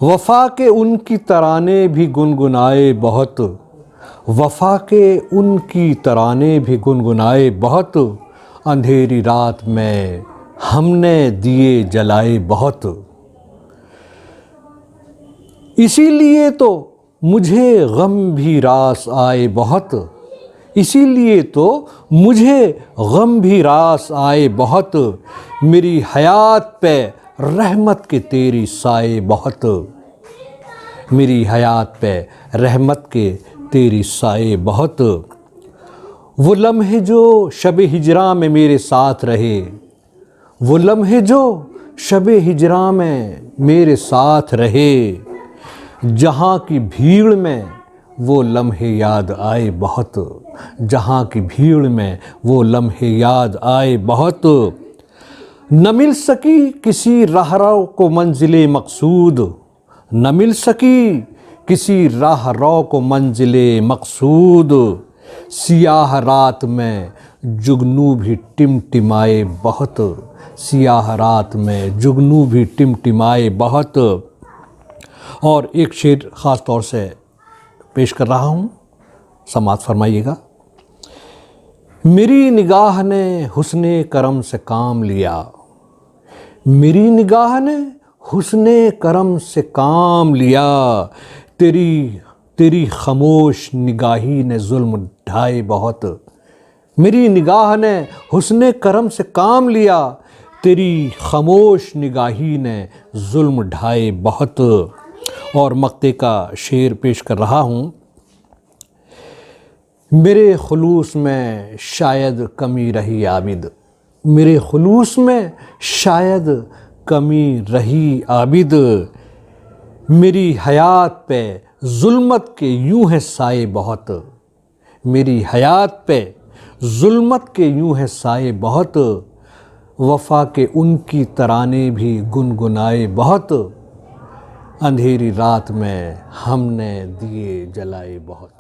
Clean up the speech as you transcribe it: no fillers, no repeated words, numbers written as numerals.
वफ़ा के उनकी तराने भी गुनगुनाए बहुत, वफ़ा के उनकी तराने भी गुनगुनाए बहुत, अंधेरी रात में हमने दिए जलाए बहुत। इसीलिए तो मुझे गम भी रास आए बहुत, इसीलिए तो मुझे गम भी रास आए बहुत, मेरी हयात पे रहमत के तेरी साए बहुत, मेरी हयात पे रहमत के तेरी साए बहुत। वो लम्हे जो शब हिजरा में मेरे साथ रहे, वो लम्हे जो शब हिजरा में मेरे साथ रहे, जहाँ की भीड़ में वो लम्हे याद आए बहुत, जहाँ की भीड़ में वो लम्हे याद आए बहुत। न मिल सकी किसी राहरो को मंजिले मकसूद, न मिल सकी किसी राहरो को मंजिले मकसूद, सियाह रात में जुगनू भी टिमटिमाए बहुत, सियाह रात में जुगनू भी टिमटिमाए बहुत। और एक शेर ख़ास तौर से पेश कर रहा हूँ, समाअत फरमाइएगा। मेरी निगाह ने हुस्ने करम से काम लिया, मेरी निगाह ने हुस्ने करम से काम लिया, तेरी खामोश निगाही ने जुल्म ढाए बहुत, मेरी निगाह ने हुस्ने करम से काम लिया, तेरी खामोश निगाही ने जुल्म ढाए बहुत। और मक्ते का शेर पेश कर रहा हूँ। मेरे खुलूस में शायद कमी रही आबिद, मेरे खुलूस में शायद कमी रही आबिद, मेरी हयात पे जुल्मत के यूं है साए बहुत, मेरी हयात पे जुल्मत के यूं है साए बहुत, वफ़ा के उनकी तराने भी गुनगुनाए बहुत, अंधेरी रात में हमने दिए जलाए बहुत।